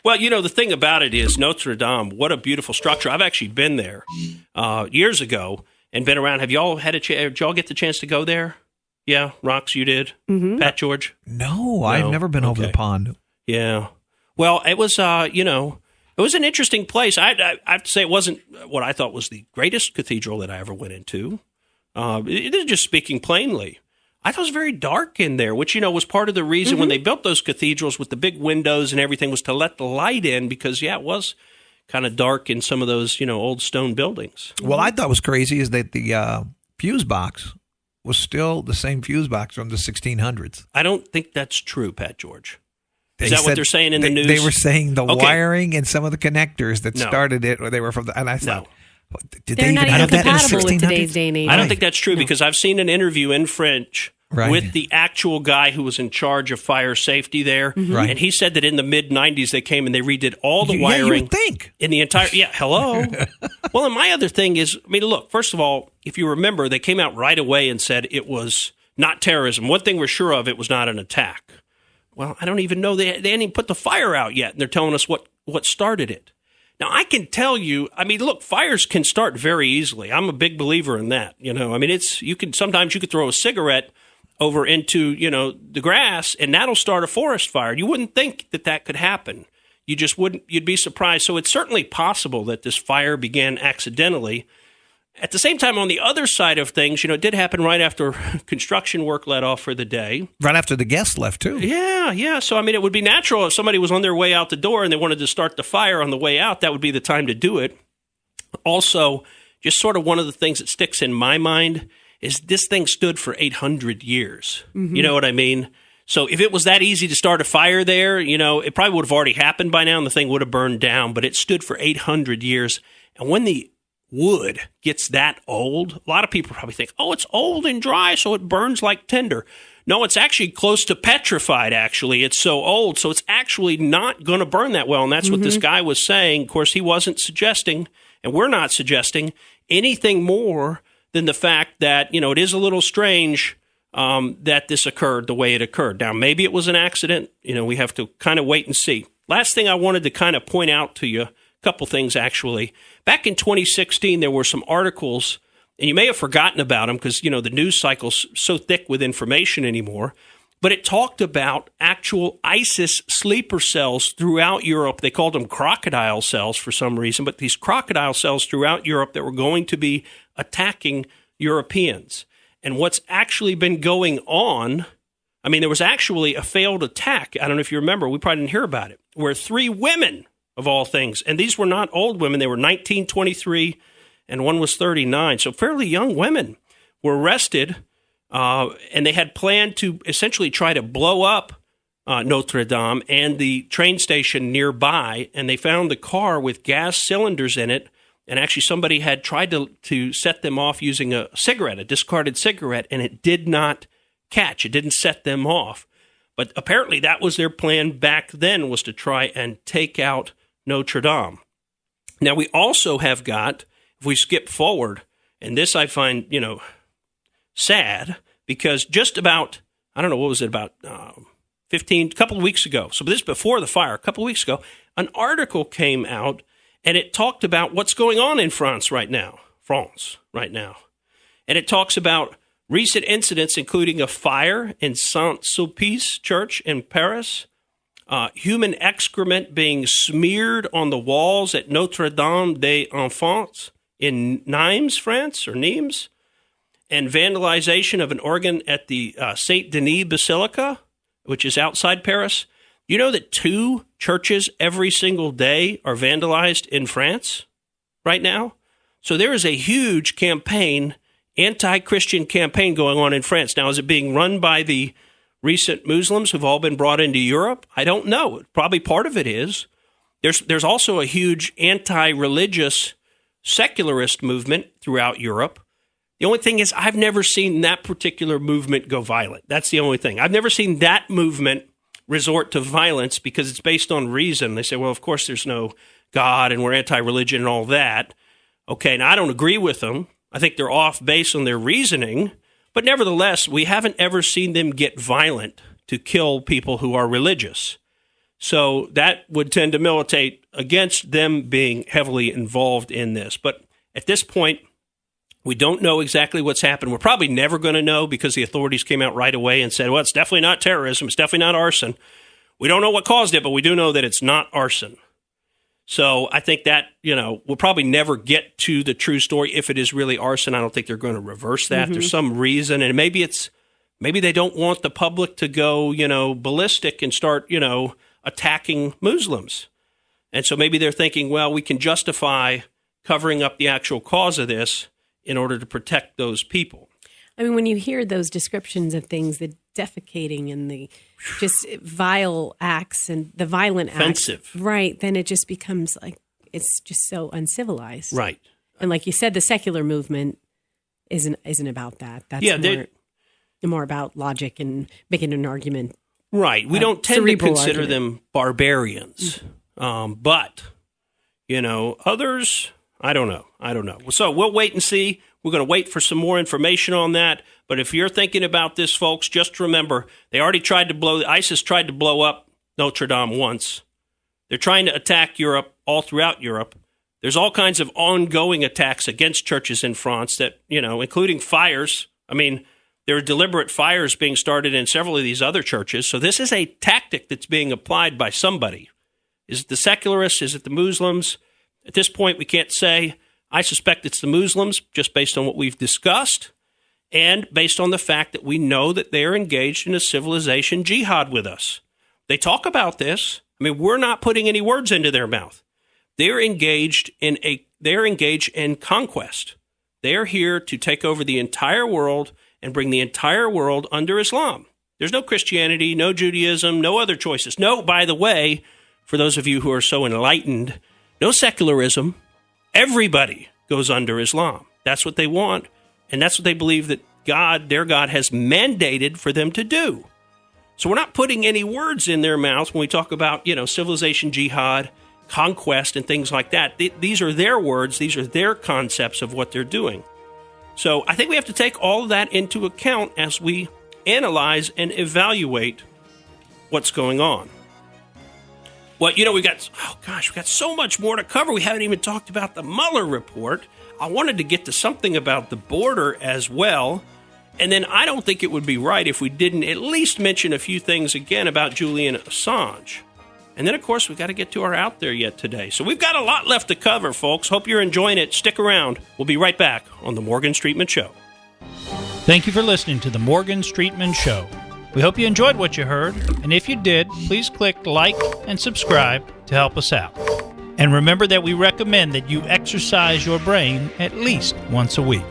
Well, the thing about it is Notre Dame, what a beautiful structure. I've actually been there years ago and been around. Have y'all did y'all get the chance to go there? Yeah, Rox, you did? Mm-hmm. Pat George? No, I've never been over the pond. Yeah. Well, it was, it was an interesting place. I have to say it wasn't what I thought was the greatest cathedral that I ever went into. Just speaking plainly. I thought it was very dark in there, which, was part of the reason when they built those cathedrals with the big windows and everything was to let the light in because, it was kind of dark in some of those, old stone buildings. Well, I thought was crazy is that the fuse box was still the same fuse box from the 1600s. I don't think that's true, Pat George. Is that what they're saying in the news? They were saying the wiring and some of the connectors that started it, or they were from the, and I thought, did they even have that in 1600s? With today's day and age. I don't think that's true because I've seen an interview in French with the actual guy who was in charge of fire safety there. Right. And he said that in the mid-'90s they came and they redid all the wiring. You would think. In the entire, hello. Well, and my other thing is, look, first of all, if you remember, they came out right away and said it was not terrorism. One thing we're sure of, it was not an attack. Well, I don't even know. They didn't even put the fire out yet, and they're telling us what started it. Now, I can tell you, look, fires can start very easily. I'm a big believer in that. Sometimes you could throw a cigarette over into, the grass, and that'll start a forest fire. You wouldn't think that could happen. You just wouldn't. You'd be surprised. So it's certainly possible that this fire began accidentally. At the same time, on the other side of things, it did happen right after construction work let off for the day. Right after the guests left, too. Yeah. So, it would be natural if somebody was on their way out the door and they wanted to start the fire on the way out, that would be the time to do it. Also, just sort of one of the things that sticks in my mind is this thing stood for 800 years. Mm-hmm. You know what I mean? So if it was that easy to start a fire there, it probably would have already happened by now and the thing would have burned down, but it stood for 800 years. And when the wood gets that old, a lot of people probably think, oh, it's old and dry, so it burns like tinder. No, it's actually close to petrified, actually. It's so old, so it's actually not going to burn that well. And that's what this guy was saying. Of course, he wasn't suggesting, and we're not suggesting, anything more than the fact that, it is a little strange that this occurred the way it occurred. Now, maybe it was an accident. We have to kind of wait and see. Last thing I wanted to kind of point out to you, a couple things, actually. Back in 2016, there were some articles, and you may have forgotten about them because, the news cycle's so thick with information anymore, but it talked about actual ISIS sleeper cells throughout Europe. They called them crocodile cells for some reason, but these crocodile cells throughout Europe that were going to be attacking Europeans. And what's actually been going on, there was actually a failed attack. I don't know if you remember, we probably didn't hear about it, where 3 women, of all things, and these were not old women, they were 19, 23, and one was 39, so fairly young women were arrested, and they had planned to essentially try to blow up Notre Dame and the train station nearby, and they found the car with gas cylinders in it, and actually somebody had tried to set them off using a discarded cigarette, and it did not catch. It didn't set them off. But apparently that was their plan back then, was to try and take out Notre Dame. Now, we also have got, if we skip forward, and this I find, sad, because just about, I don't know, what was it, about a couple of weeks ago, so this before the fire, a couple of weeks ago, an article came out, and it talked about what's going on in France right now. And it talks about recent incidents, including a fire in Saint-Sulpice Church in Paris, human excrement being smeared on the walls at Notre Dame des Enfants in Nimes, France, and vandalization of an organ at the Saint-Denis Basilica, which is outside Paris. You know that 2 churches every single day are vandalized in France right now? So there is a huge campaign, anti-Christian campaign going on in France. Now, is it being run by the recent Muslims who've all been brought into Europe? I don't know. Probably part of it is. There's also a huge anti-religious secularist movement throughout Europe. The only thing is I've never seen that particular movement go violent. That's the only thing. I've never seen that movement resort to violence because it's based on reason. They say, well, of course there's no God and we're anti-religion and all that. Okay, now I don't agree with them. I think they're off base on their reasoning. But nevertheless, we haven't ever seen them get violent to kill people who are religious. So that would tend to militate against them being heavily involved in this. But at this point, we don't know exactly what's happened. We're probably never going to know because the authorities came out right away and said, well, it's definitely not terrorism. It's definitely not arson. We don't know what caused it, but we do know that it's not arson. So I think that, we'll probably never get to the true story. If it is really arson, I don't think they're going to reverse that. There's some reason, and maybe they don't want the public to go, ballistic and start, attacking Muslims. And so maybe they're thinking, well, we can justify covering up the actual cause of this in order to protect those people. I mean, when you hear those descriptions of things, the defecating and the just vile acts and the violent offensive acts, right, then it just becomes like it's just so uncivilized. Right. And like you said, the secular movement isn't about that. That's more about logic and making an argument. Right. We don't tend to consider them barbarians. But, others, I don't know. So we'll wait and see. We're going to wait for some more information on that. But if you're thinking about this, folks, just remember, ISIS tried to blow up Notre Dame once. They're trying to attack Europe, all throughout Europe. There's all kinds of ongoing attacks against churches in France that, including fires. I mean, there are deliberate fires being started in several of these other churches. So this is a tactic that's being applied by somebody. Is it the secularists? Is it the Muslims? At this point, we can't say. I suspect it's the Muslims, just based on what we've discussed, and based on the fact that we know that they're engaged in a civilization jihad with us. They talk about this. I mean, we're not putting any words into their mouth. They're engaged in conquest. They're here to take over the entire world and bring the entire world under Islam. There's no Christianity, no Judaism, no other choices. No, by the way, for those of you who are so enlightened, no secularism. Everybody goes under Islam. That's what they want, and that's what they believe that their God, has mandated for them to do. So we're not putting any words in their mouths when we talk about, civilization jihad, conquest, and things like that. These are their words. These are their concepts of what they're doing. So I think we have to take all of that into account as we analyze and evaluate what's going on. Well, we've got so much more to cover. We haven't even talked about the Mueller report. I wanted to get to something about the border as well. And then I don't think it would be right if we didn't at least mention a few things again about Julian Assange. And then, of course, we've got to get to our Out There Yet today. So we've got a lot left to cover, folks. Hope you're enjoying it. Stick around. We'll be right back on The Morgan Streetman Show. Thank you for listening to The Morgan Streetman Show. We hope you enjoyed what you heard, and if you did, please click like and subscribe to help us out. And remember that we recommend that you exercise your brain at least once a week.